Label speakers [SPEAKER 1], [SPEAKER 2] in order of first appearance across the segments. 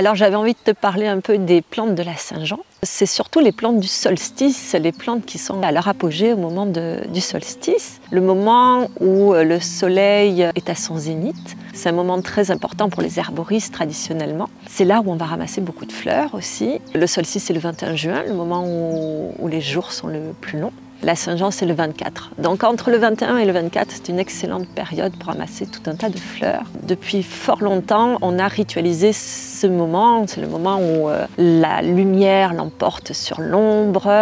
[SPEAKER 1] Alors j'avais envie de te parler un peu des plantes de la Saint-Jean. C'est surtout les plantes du solstice, les plantes qui sont à leur apogée au moment du solstice, le moment où le soleil est à son zénith. C'est un moment très important pour les herboristes traditionnellement. C'est là où on va ramasser beaucoup de fleurs aussi. Le solstice c'est le 21 juin, le moment où les jours sont le plus longs. La Saint-Jean, c'est le 24. Donc entre le 21 et le 24, c'est une excellente période pour ramasser tout un tas de fleurs. Depuis fort longtemps, on a ritualisé ce moment. C'est le moment où la lumière l'emporte sur l'ombre.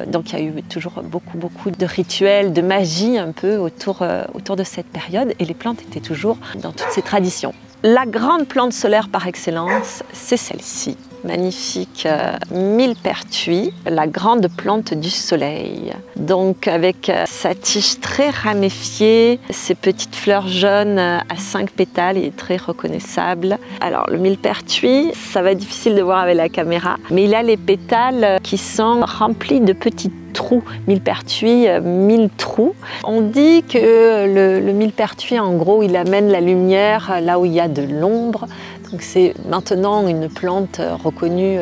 [SPEAKER 1] Donc il y a eu toujours beaucoup de rituels, de magie un peu autour de cette période. Et les plantes étaient toujours dans toutes ces traditions. La grande plante solaire par excellence, c'est celle-ci. Magnifique millepertuis, la grande plante du soleil. Donc avec sa tige très raméfiée, ses petites fleurs jaunes à 5 pétales et très reconnaissables. Alors le millepertuis, ça va être difficile de voir avec la caméra, mais il a les pétales qui sont remplis de petits trous, millepertuis, 1000 trous. On dit que le millepertuis, en gros, il amène la lumière là où il y a de l'ombre. Donc c'est maintenant une plante reconnue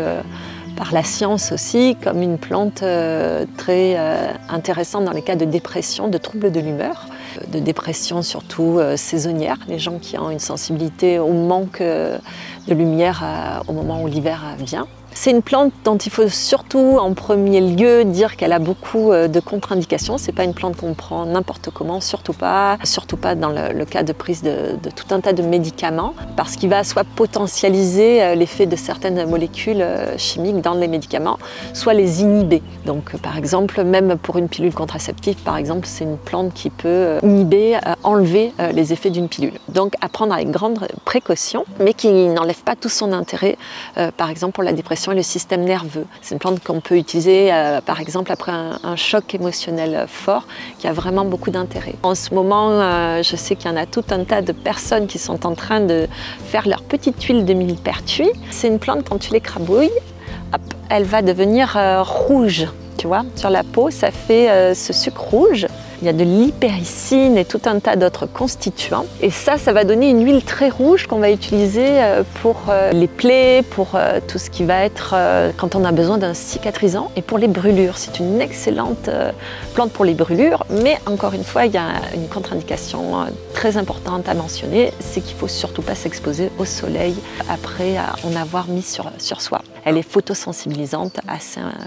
[SPEAKER 1] par la science aussi comme une plante très intéressante dans les cas de dépression, de troubles de l'humeur, de dépression surtout saisonnière, les gens qui ont une sensibilité au manque de lumière au moment où l'hiver vient. C'est une plante dont il faut surtout en premier lieu dire qu'elle a beaucoup de contre-indications. C'est pas une plante qu'on prend n'importe comment, surtout pas dans le cas de prise de tout un tas de médicaments, parce qu'il va soit potentialiser l'effet de certaines molécules chimiques dans les médicaments, soit les inhiber. Donc par exemple, même pour une pilule contraceptive, par exemple, c'est une plante qui peut inhiber, enlever les effets d'une pilule. Donc à prendre avec grande précaution, mais qui n'enlève pas tout son intérêt, par exemple pour la dépression et le système nerveux. C'est une plante qu'on peut utiliser par exemple après un choc émotionnel fort qui a vraiment beaucoup d'intérêt. En ce moment, je sais qu'il y en a tout un tas de personnes qui sont en train de faire leur petite huile de millepertuis. C'est une plante, quand tu l'écrabouilles, hop, elle va devenir rouge. Tu vois, sur la peau, ça fait ce sucre rouge. Il y a de l'hypericine et tout un tas d'autres constituants. Et ça va donner une huile très rouge qu'on va utiliser pour les plaies, pour tout ce qui va être quand on a besoin d'un cicatrisant et pour les brûlures. C'est une excellente plante pour les brûlures, mais encore une fois, il y a une contre-indication très importante à mentionner, c'est qu'il ne faut surtout pas s'exposer au soleil après en avoir mis sur soi. Elle est photosensibilisante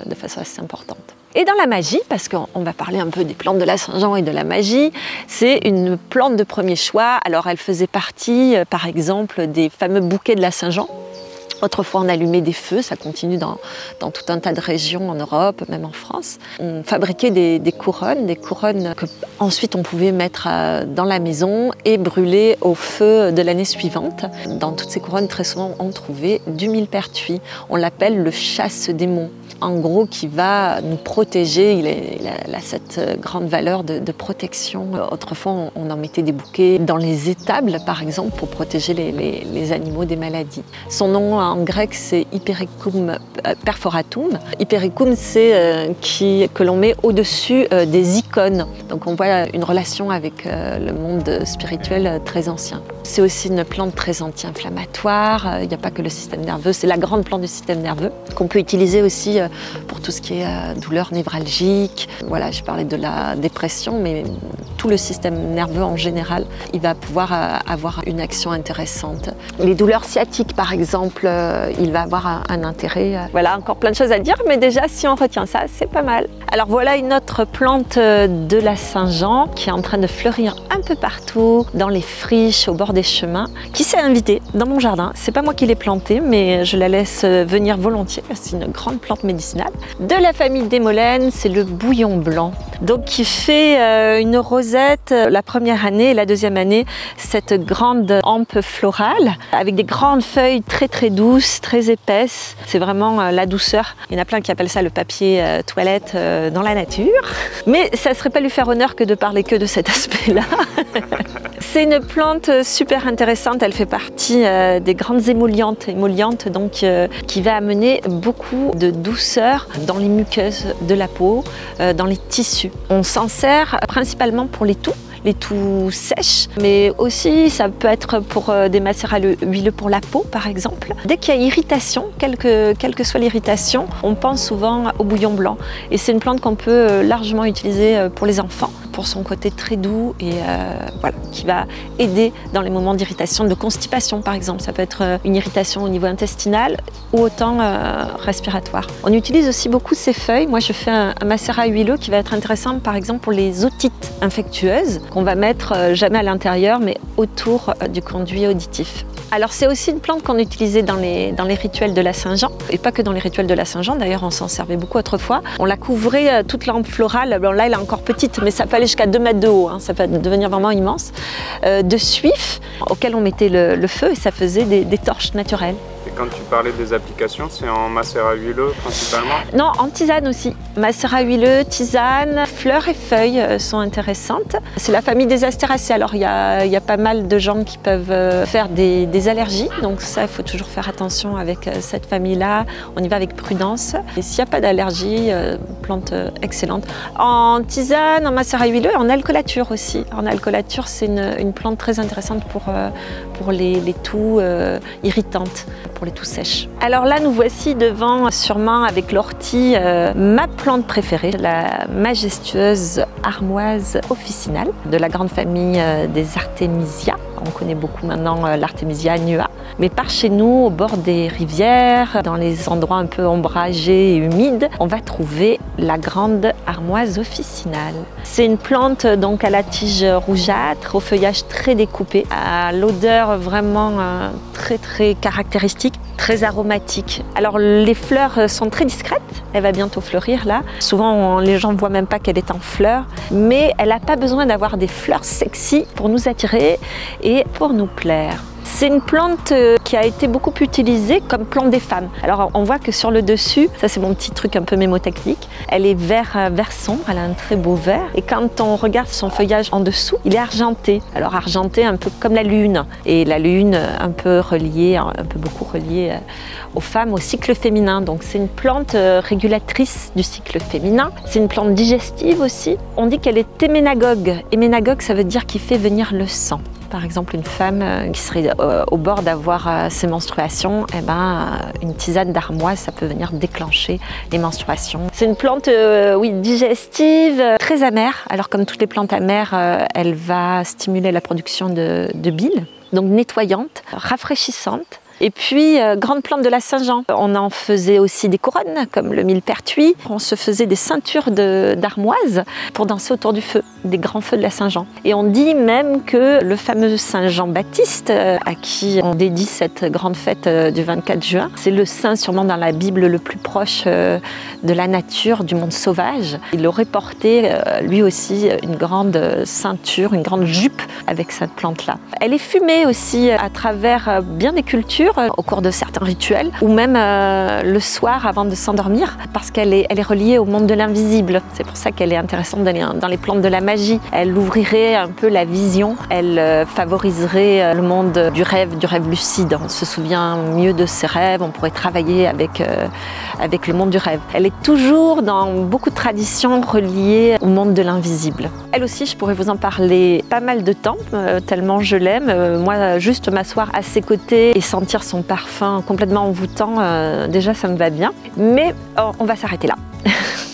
[SPEAKER 1] de façon assez importante. Et dans la magie, parce qu'on va parler un peu des plantes de la Saint-Jean et de la magie, c'est une plante de premier choix. Alors elle faisait partie, par exemple, des fameux bouquets de la Saint-Jean. Autrefois, on allumait des feux, ça continue dans tout un tas de régions en Europe, même en France. On fabriquait des couronnes que ensuite on pouvait mettre dans la maison et brûler au feu de l'année suivante. Dans toutes ces couronnes, très souvent, on trouvait du millepertuis. On l'appelle le chasse-démon. En gros, qui va nous protéger. Il a cette grande valeur de protection. Autrefois, on en mettait des bouquets dans les étables, par exemple, pour protéger les animaux des maladies. Son nom en grec, c'est Hypericum perforatum. Hypericum, c'est que l'on met au-dessus des icônes. Donc on voit une relation avec le monde spirituel très ancien. C'est aussi une plante très anti-inflammatoire. Il n'y a pas que le système nerveux, c'est la grande plante du système nerveux qu'on peut utiliser aussi pour tout ce qui est douleur névralgique. Voilà, je parlais de la dépression, mais tout le système nerveux en général, il va pouvoir avoir une action intéressante. Les douleurs sciatiques, par exemple, il va avoir un intérêt. Voilà, encore plein de choses à dire, mais déjà, si on retient ça, c'est pas mal. Alors voilà une autre plante de la Saint-Jean qui est en train de fleurir un peu partout, dans les friches, au bord des chemins, qui s'est invitée dans mon jardin. C'est pas moi qui l'ai plantée, mais je la laisse venir volontiers. C'est une grande plante médicinale. De la famille des molènes, c'est le bouillon blanc. Donc qui fait une rosette la première année et la deuxième année, cette grande hampe florale avec des grandes feuilles très douces, très épaisses. C'est vraiment la douceur. Il y en a plein qui appellent ça le papier toilette dans la nature. Mais ça ne serait pas lui faire honneur que de parler que de cet aspect-là. C'est une plante super intéressante. Elle fait partie des grandes émollientes donc, qui va amener beaucoup de douceur dans les muqueuses de la peau, dans les tissus. On s'en sert principalement pour les toux. les toux sèches, mais aussi ça peut être pour des macérats huileux pour la peau par exemple. Dès qu'il y a irritation, quelle que soit l'irritation, on pense souvent au bouillon blanc. Et c'est une plante qu'on peut largement utiliser pour les enfants, pour son côté très doux et voilà, qui va aider dans les moments d'irritation, de constipation par exemple. Ça peut être une irritation au niveau intestinal ou autant respiratoire. On utilise aussi beaucoup ces feuilles. Moi je fais un macérat huileux qui va être intéressant par exemple pour les otites infectieuses qu'on va mettre jamais à l'intérieur mais autour du conduit auditif. Alors c'est aussi une plante qu'on utilisait dans les rituels de la Saint-Jean, et pas que dans les rituels de la Saint-Jean, d'ailleurs on s'en servait beaucoup autrefois. On la couvrait toute lampe florale, bon, là elle est encore petite, mais ça peut aller jusqu'à 2 mètres de haut, hein, ça peut devenir vraiment immense, de suif auquel on mettait le feu et ça faisait des torches naturelles.
[SPEAKER 2] Et quand tu parlais des applications, c'est en macérat huileux principalement?
[SPEAKER 1] Non, en tisane aussi. Macérat huileux, tisane, fleurs et feuilles sont intéressantes. C'est la famille des astéracées. Alors il y a pas mal de gens qui peuvent faire des allergies. Donc ça, il faut toujours faire attention avec cette famille-là. On y va avec prudence. Et s'il n'y a pas d'allergie, plante excellente. En tisane, en macérat huileux, en alcoolature aussi. En alcoolature, c'est une plante très intéressante pour les toux irritantes, pour les toux sèches. Alors là, nous voici devant, sûrement avec l'ortie, ma plante préférée, la majestueuse armoise officinale de la grande famille des Artemisia. On connaît beaucoup maintenant l'Artemisia annua. Mais par chez nous, au bord des rivières, dans les endroits un peu ombragés et humides, on va trouver la grande armoise officinale. C'est une plante donc à la tige rougeâtre, au feuillage très découpé, à l'odeur vraiment très caractéristique, très aromatique. Alors les fleurs sont très discrètes, elle va bientôt fleurir là. Souvent les gens ne voient même pas qu'elle est en fleurs, mais elle n'a pas besoin d'avoir des fleurs sexy pour nous attirer et pour nous plaire. C'est une plante qui a été beaucoup utilisée comme plante des femmes. Alors on voit que sur le dessus, ça c'est mon petit truc un peu mémotechnique, elle est vert sombre, elle a un très beau vert. Et quand on regarde son feuillage en dessous, il est argenté. Alors argenté un peu comme la lune. Et la lune un peu beaucoup reliée aux femmes, au cycle féminin. Donc c'est une plante régulatrice du cycle féminin. C'est une plante digestive aussi. On dit qu'elle est héménagogue. Héménagogue, ça veut dire qu'il fait venir le sang. Par exemple, une femme qui serait au bord d'avoir ses menstruations, eh ben, une tisane d'armoise, ça peut venir déclencher les menstruations. C'est une plante oui, digestive, très amère. Alors comme toutes les plantes amères, elle va stimuler la production de bile, donc nettoyante, rafraîchissante. Et puis, grande plante de la Saint-Jean. On en faisait aussi des couronnes, comme le millepertuis. On se faisait des ceintures d'armoise pour danser autour du feu, des grands feux de la Saint-Jean. Et on dit même que le fameux Saint Jean-Baptiste, à qui on dédie cette grande fête du 24 juin, c'est le saint sûrement dans la Bible le plus proche de la nature, du monde sauvage. Il aurait porté lui aussi une grande ceinture, une grande jupe avec cette plante-là. Elle est fumée aussi à travers bien des cultures, au cours de certains rituels ou même le soir avant de s'endormir parce qu'elle est reliée au monde de l'invisible. C'est pour ça qu'elle est intéressante d'aller dans les plantes de la magie. Elle ouvrirait un peu la vision, elle favoriserait le monde du rêve lucide. On se souvient mieux de ses rêves, on pourrait travailler avec le monde du rêve. Elle est toujours dans beaucoup de traditions reliées au monde de l'invisible. Elle aussi, je pourrais vous en parler pas mal de temps, tellement je l'aime. Moi, juste m'asseoir à ses côtés et sentir son parfum complètement envoûtant, déjà ça me va bien. Mais on va s'arrêter là.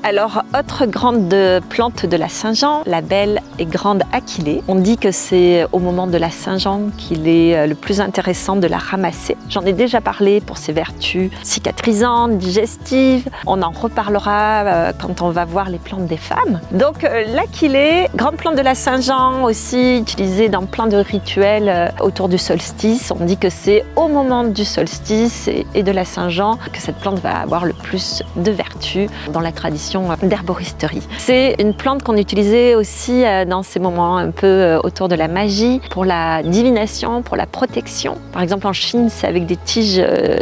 [SPEAKER 1] Alors, autre grande plante de la Saint-Jean, la belle et grande Achillée. On dit que c'est au moment de la Saint-Jean qu'il est le plus intéressant de la ramasser. J'en ai déjà parlé pour ses vertus cicatrisantes, digestives. On en reparlera quand on va voir les plantes des femmes. Donc l'Achillée, grande plante de la Saint-Jean, aussi utilisée dans plein de rituels autour du solstice. On dit que c'est au moment du solstice et de la Saint-Jean que cette plante va avoir le plus de vertus dans la tradition d'herboristerie. C'est une plante qu'on utilisait aussi dans ces moments un peu autour de la magie, pour la divination, pour la protection. Par exemple en Chine, c'est avec des tiges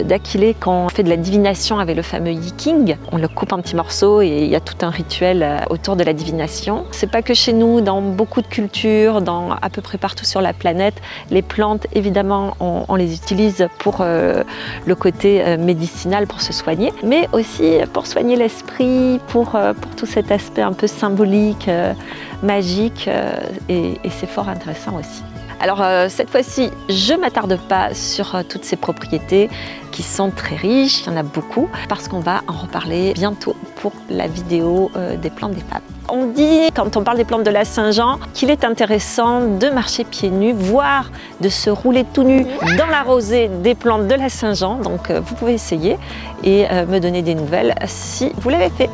[SPEAKER 1] d'Achillée qu'on fait de la divination avec le fameux Yiking. On le coupe en petits morceaux et il y a tout un rituel autour de la divination. C'est pas que chez nous, dans beaucoup de cultures, dans à peu près partout sur la planète, les plantes, évidemment, on les utilise pour le côté médicinal, pour se soigner, mais aussi pour soigner l'esprit, pour tout cet aspect un peu symbolique, magique, et c'est fort intéressant aussi. Alors cette fois-ci, je ne m'attarde pas sur toutes ces propriétés qui sont très riches, il y en a beaucoup, parce qu'on va en reparler bientôt pour la vidéo des plantes des femmes. On dit, quand on parle des plantes de la Saint-Jean, qu'il est intéressant de marcher pieds nus, voire de se rouler tout nu dans la rosée des plantes de la Saint-Jean. Donc vous pouvez essayer et me donner des nouvelles si vous l'avez fait.